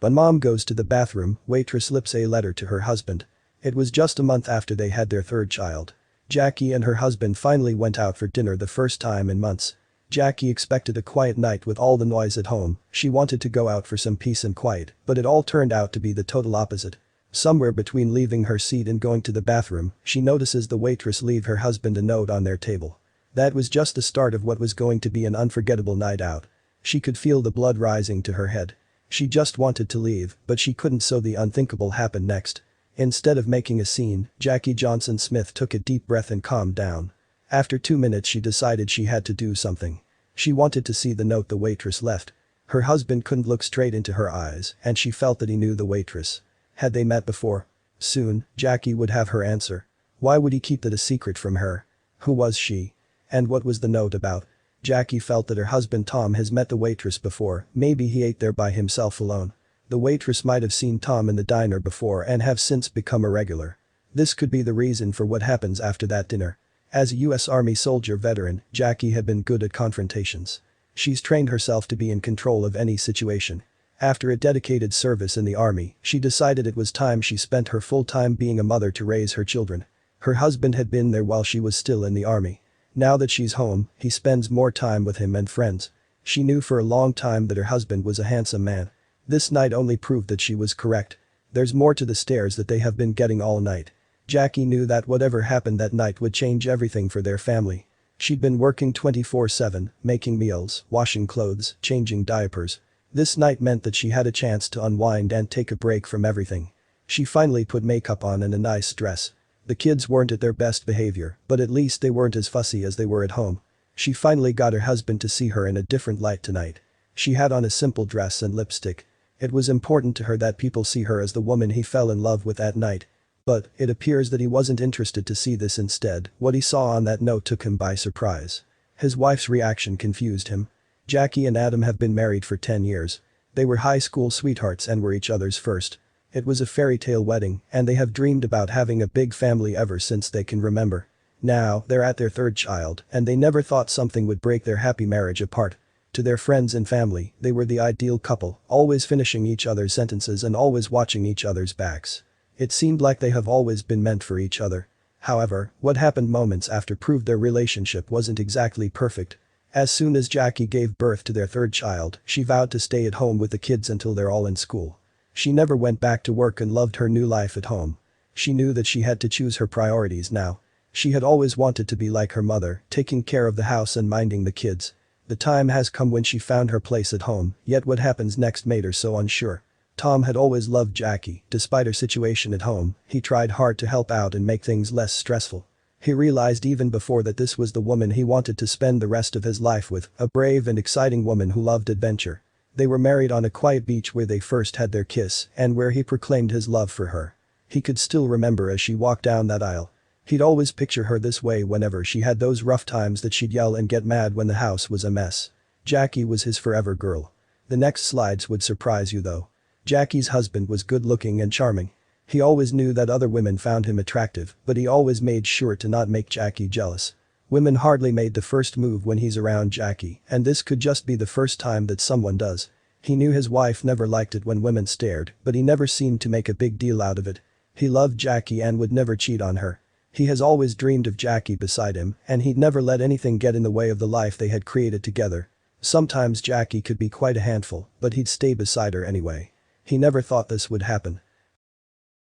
When mom goes to the bathroom, Waitress slips a letter to her husband. It was just a month after they had their third child. Jackie and her husband finally went out for dinner the first time in months. Jackie expected a quiet night with all the noise at home, she wanted to go out for some peace and quiet, but it all turned out to be the total opposite. Somewhere between leaving her seat and going to the bathroom, she notices the waitress leave her husband a note on their table. That was just the start of what was going to be an unforgettable night out. She could feel the blood rising to her head. She just wanted to leave, but she couldn't, so the unthinkable happened next. Instead of making a scene, Jackie Johnson Smith took a deep breath and calmed down. After 2 minutes she decided she had to do something. She wanted to see the note the waitress left. Her husband couldn't look straight into her eyes, and she felt that he knew the waitress. Had they met before? Soon, Jackie would have her answer. Why would he keep that a secret from her? Who was she? And what was the note about? Jackie felt that her husband Tom has met the waitress before, maybe he ate there by himself alone. The waitress might have seen Tom in the diner before and have since become a regular. This could be the reason for what happens after that dinner. As a US Army soldier veteran, Jackie had been good at confrontations. She's trained herself to be in control of any situation. After a dedicated service in the army, she decided it was time she spent her full time being a mother to raise her children. Her husband had been there while she was still in the army. Now that she's home, he spends more time with him and friends. She knew for a long time that her husband was a handsome man. This night only proved that she was correct. There's more to the stares that they have been getting all night. Jackie knew that whatever happened that night would change everything for their family. She'd been working 24/7, making meals, washing clothes, changing diapers. This night meant that she had a chance to unwind and take a break from everything. She finally put makeup on and a nice dress. The kids weren't at their best behavior, but at least they weren't as fussy as they were at home. She finally got her husband to see her in a different light tonight. She had on a simple dress and lipstick. It was important to her that people see her as the woman he fell in love with that night. But, it appears that he wasn't interested to see this. Instead, what he saw on that note took him by surprise. His wife's reaction confused him. Jackie and Adam have been married for 10 years. They were high school sweethearts and were each other's first. It was a fairy tale wedding, and they have dreamed about having a big family ever since they can remember. Now, they're at their third child, and they never thought something would break their happy marriage apart. To their friends and family, they were the ideal couple, always finishing each other's sentences and always watching each other's backs. It seemed like they have always been meant for each other. However, what happened moments after proved their relationship wasn't exactly perfect. As soon as Jackie gave birth to their third child, she vowed to stay at home with the kids until they're all in school. She never went back to work and loved her new life at home. She knew that she had to choose her priorities now. She had always wanted to be like her mother, taking care of the house and minding the kids. The time has come when she found her place at home, yet what happens next made her so unsure. Tom had always loved Jackie, despite her situation at home. He tried hard to help out and make things less stressful. He realized even before that this was the woman he wanted to spend the rest of his life with, a brave and exciting woman who loved adventure. They were married on a quiet beach where they first had their kiss and where he proclaimed his love for her. He could still remember as she walked down that aisle. He'd always picture her this way whenever she had those rough times that she'd yell and get mad when the house was a mess. Jackie was his forever girl. The next slides would surprise you though. Jackie's husband was good-looking and charming. He always knew that other women found him attractive, but he always made sure to not make Jackie jealous. Women hardly made the first move when he's around Jackie, and this could just be the first time that someone does. He knew his wife never liked it when women stared, but he never seemed to make a big deal out of it. He loved Jackie and would never cheat on her. He has always dreamed of Jackie beside him, and he'd never let anything get in the way of the life they had created together. Sometimes Jackie could be quite a handful, but he'd stay beside her anyway. He never thought this would happen.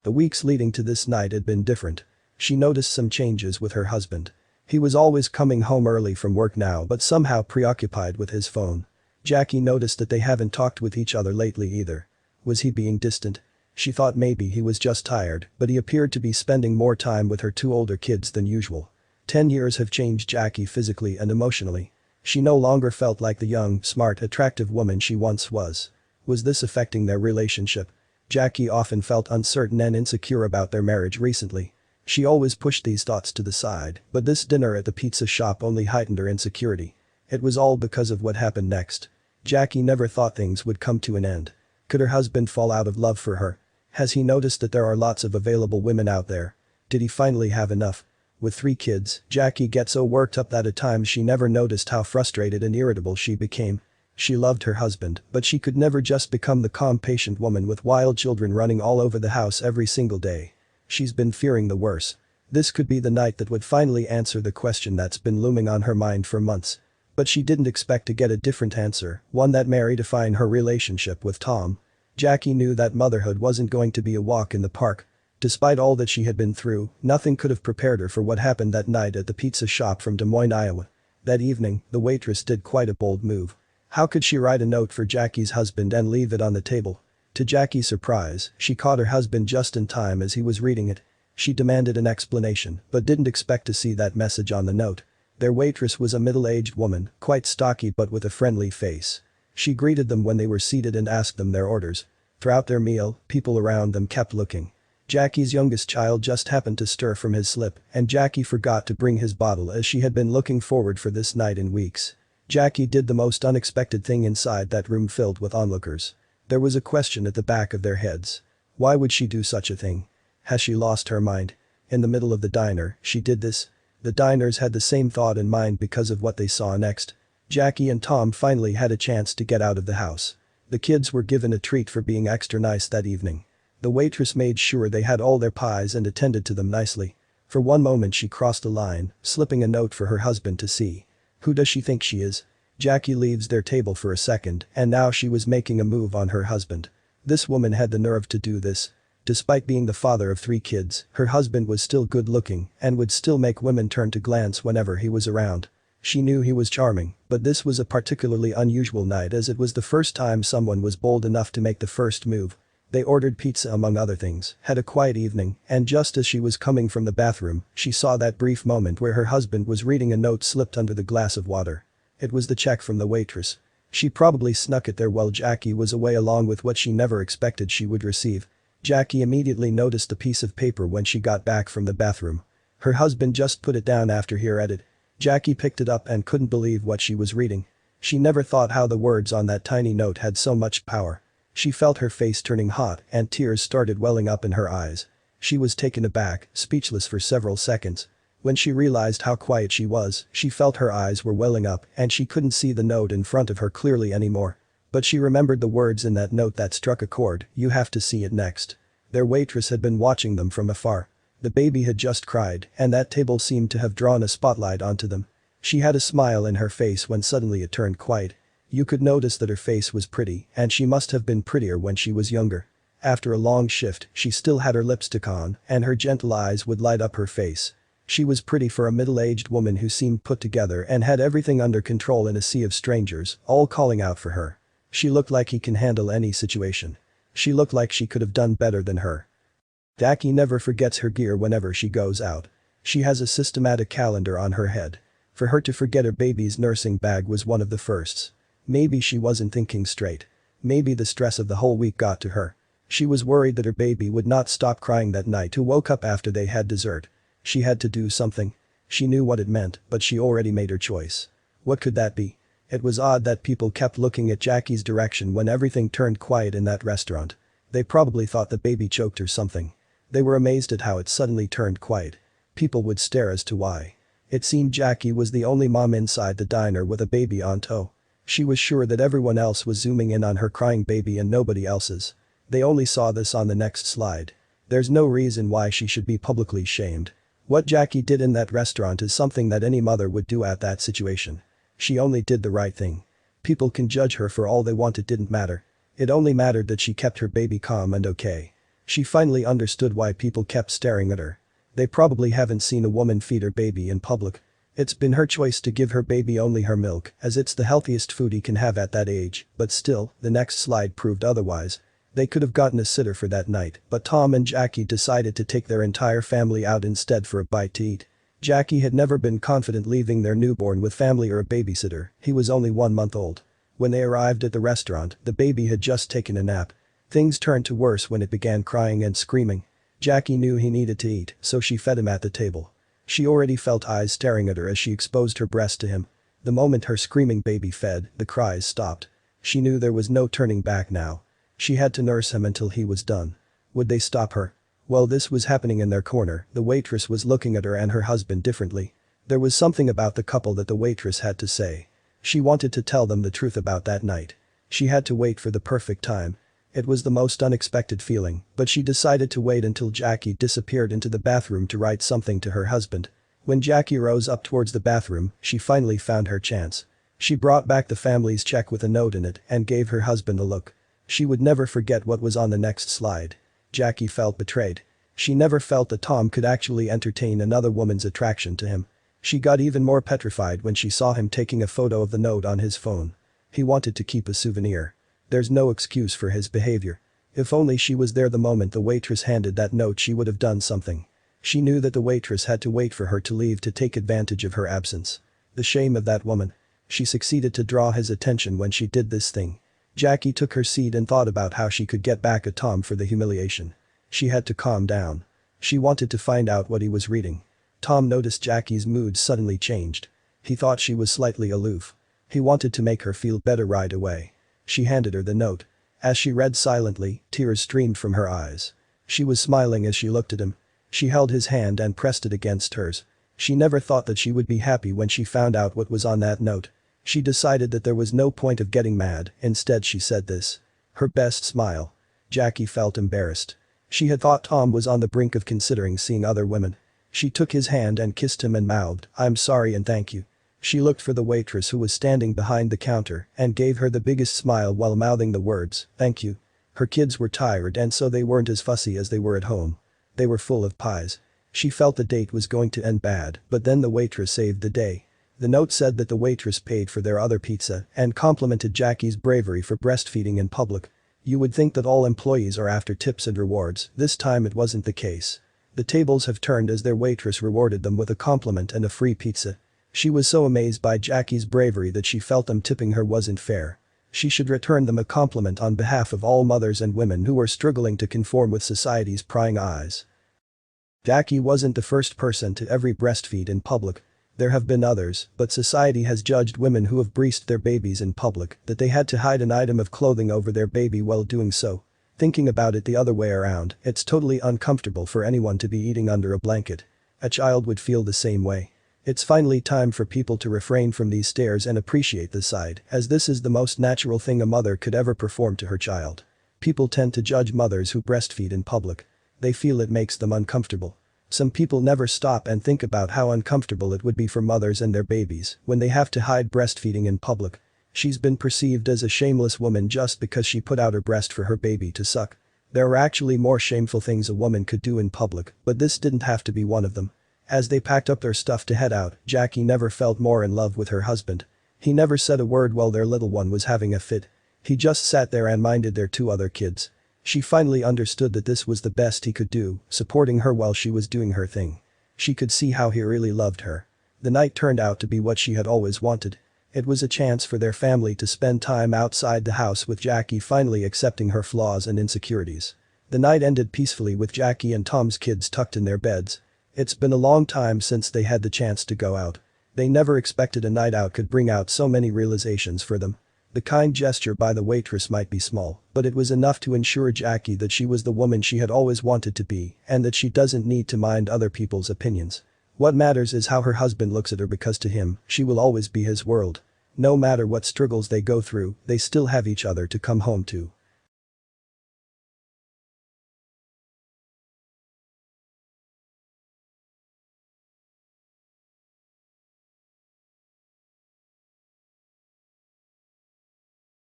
The weeks leading to this night had been different. She noticed some changes with her husband. He was always coming home early from work now but somehow preoccupied with his phone. Jackie noticed that they haven't talked with each other lately either. Was he being distant? She thought maybe he was just tired, but he appeared to be spending more time with her 2 older kids than usual. 10 years have changed Jackie physically and emotionally. She no longer felt like the young, smart, attractive woman she once was. Was this affecting their relationship? Jackie often felt uncertain and insecure about their marriage recently. She always pushed these thoughts to the side, but this dinner at the pizza shop only heightened her insecurity. It was all because of what happened next. Jackie never thought things would come to an end. Could her husband fall out of love for her? Has he noticed that there are lots of available women out there? Did he finally have enough? With 3 kids, Jackie gets so worked up that at times she never noticed how frustrated and irritable she became. She loved her husband, but she could never just become the calm patient woman with wild children running all over the house every single day. She's been fearing the worst. This could be the night that would finally answer the question that's been looming on her mind for months. But she didn't expect to get a different answer, one that may redefine her relationship with Tom. Jackie knew that motherhood wasn't going to be a walk in the park. Despite all that she had been through, nothing could have prepared her for what happened that night at the pizza shop from Des Moines, Iowa. That evening, the waitress did quite a bold move. How could she write a note for Jackie's husband and leave it on the table? To Jackie's surprise, she caught her husband just in time as he was reading it. She demanded an explanation, but didn't expect to see that message on the note. Their waitress was a middle-aged woman, quite stocky but with a friendly face. She greeted them when they were seated and asked them their orders. Throughout their meal, people around them kept looking. Jackie's youngest child just happened to stir from his slip, and Jackie forgot to bring his bottle as she had been looking forward for this night in weeks. Jackie did the most unexpected thing inside that room filled with onlookers. There was a question at the back of their heads. Why would she do such a thing? Has she lost her mind? In the middle of the diner, she did this? The diners had the same thought in mind because of what they saw next. Jackie and Tom finally had a chance to get out of the house. The kids were given a treat for being extra nice that evening. The waitress made sure they had all their pies and attended to them nicely. For one moment she crossed a line, slipping a note for her husband to see. Who does she think she is? Jackie leaves their table for a second, and now she was making a move on her husband. This woman had the nerve to do this. Despite being the father of 3 kids, her husband was still good-looking and would still make women turn to glance whenever he was around. She knew he was charming, but this was a particularly unusual night as it was the first time someone was bold enough to make the first move. They ordered pizza among other things, had a quiet evening, and just as she was coming from the bathroom, she saw that brief moment where her husband was reading a note slipped under the glass of water. It was the check from the waitress. She probably snuck it there while Jackie was away along with what she never expected she would receive. Jackie immediately noticed the piece of paper when she got back from the bathroom. Her husband just put it down after he read it. Jackie picked it up and couldn't believe what she was reading. She never thought how the words on that tiny note had so much power. She felt her face turning hot and tears started welling up in her eyes. She was taken aback, speechless for several seconds. When she realized how quiet she was, she felt her eyes were welling up and she couldn't see the note in front of her clearly anymore. But she remembered the words in that note that struck a chord, "You have to see it next." Their waitress had been watching them from afar. The baby had just cried, and that table seemed to have drawn a spotlight onto them. She had a smile in her face when suddenly it turned quiet. You could notice that her face was pretty, and she must have been prettier when she was younger. After a long shift, she still had her lipstick on, and her gentle eyes would light up her face. She was pretty for a middle-aged woman who seemed put together and had everything under control in a sea of strangers, all calling out for her. She looked like he can handle any situation. She looked like she could have done better than her. Jackie never forgets her gear whenever she goes out. She has a systematic calendar on her head. For her to forget her baby's nursing bag was one of the firsts. Maybe she wasn't thinking straight. Maybe the stress of the whole week got to her. She was worried that her baby would not stop crying that night who woke up after they had dessert. She had to do something. She knew what it meant, but she already made her choice. What could that be? It was odd that people kept looking at Jackie's direction when everything turned quiet in that restaurant. They probably thought the baby choked or something. They were amazed at how it suddenly turned quiet. People would stare as to why. It seemed Jackie was the only mom inside the diner with a baby on tow. She was sure that everyone else was zooming in on her crying baby and nobody else's. They only saw this on the next slide. There's no reason why she should be publicly shamed. What Jackie did in that restaurant is something that any mother would do at that situation. She only did the right thing. People can judge her for all they want, it didn't matter. It only mattered that she kept her baby calm and okay. She finally understood why people kept staring at her. They probably haven't seen a woman feed her baby in public. It's been her choice to give her baby only her milk, as it's the healthiest food he can have at that age, but still, the next slide proved otherwise. They could have gotten a sitter for that night, but Tom and Jackie decided to take their entire family out instead for a bite to eat. Jackie had never been confident leaving their newborn with family or a babysitter, he was only 1 month old. When they arrived at the restaurant, the baby had just taken a nap. Things turned to worse when it began crying and screaming. Jackie knew he needed to eat, so she fed him at the table. She already felt eyes staring at her as she exposed her breast to him. The moment her screaming baby fed, the cries stopped. She knew there was no turning back now. She had to nurse him until he was done. Would they stop her? While this was happening in their corner, the waitress was looking at her and her husband differently. There was something about the couple that the waitress had to say. She wanted to tell them the truth about that night. She had to wait for the perfect time. It was the most unexpected feeling, but she decided to wait until Jackie disappeared into the bathroom to write something to her husband. When Jackie rose up towards the bathroom, she finally found her chance. She brought back the family's check with a note in it and gave her husband a look. She would never forget what was on the next slide. Jackie felt betrayed. She never felt that Tom could actually entertain another woman's attraction to him. She got even more petrified when she saw him taking a photo of the note on his phone. He wanted to keep a souvenir. There's no excuse for his behavior. If only she was there the moment the waitress handed that note, she would have done something. She knew that the waitress had to wait for her to leave to take advantage of her absence. The shame of that woman. She succeeded to draw his attention when she did this thing. Jackie took her seat and thought about how she could get back at Tom for the humiliation. She had to calm down. She wanted to find out what he was reading. Tom noticed Jackie's mood suddenly changed. He thought she was slightly aloof. He wanted to make her feel better right away. She handed her the note. As she read silently, tears streamed from her eyes. She was smiling as she looked at him. She held his hand and pressed it against hers. She never thought that she would be happy when she found out what was on that note. She decided that there was no point of getting mad, instead she said this. Her best smile. Jackie felt embarrassed. She had thought Tom was on the brink of considering seeing other women. She took his hand and kissed him and mouthed, "I'm sorry and thank you." She looked for the waitress who was standing behind the counter and gave her the biggest smile while mouthing the words, "Thank you." Her kids were tired and so they weren't as fussy as they were at home. They were full of pies. She felt the date was going to end bad, but then the waitress saved the day. The note said that the waitress paid for their other pizza and complimented Jackie's bravery for breastfeeding in public. You would think that all employees are after tips and rewards, this time it wasn't the case. The tables have turned as their waitress rewarded them with a compliment and a free pizza. She was so amazed by Jackie's bravery that she felt them tipping her wasn't fair. She should return them a compliment on behalf of all mothers and women who were struggling to conform with society's prying eyes. Jackie wasn't the first person to ever breastfeed in public. There have been others, but society has judged women who have breastfed their babies in public that they had to hide an item of clothing over their baby while doing so. Thinking about it the other way around, it's totally uncomfortable for anyone to be eating under a blanket. A child would feel the same way. It's finally time for people to refrain from these stares and appreciate the side, as this is the most natural thing a mother could ever perform to her child. People tend to judge mothers who breastfeed in public. They feel it makes them uncomfortable. Some people never stop and think about how uncomfortable it would be for mothers and their babies when they have to hide breastfeeding in public. She's been perceived as a shameless woman just because she put out her breast for her baby to suck. There are actually more shameful things a woman could do in public, but this didn't have to be one of them. As they packed up their stuff to head out, Jackie never felt more in love with her husband. He never said a word while their little one was having a fit. He just sat there and minded their two other kids. She finally understood that this was the best he could do, supporting her while she was doing her thing. She could see how he really loved her. The night turned out to be what she had always wanted. It was a chance for their family to spend time outside the house with Jackie finally accepting her flaws and insecurities. The night ended peacefully with Jackie and Tom's kids tucked in their beds. It's been a long time since they had the chance to go out. They never expected a night out could bring out so many realizations for them. The kind gesture by the waitress might be small, but it was enough to ensure Jackie that she was the woman she had always wanted to be and that she doesn't need to mind other people's opinions. What matters is how her husband looks at her, because to him, she will always be his world. No matter what struggles they go through, they still have each other to come home to.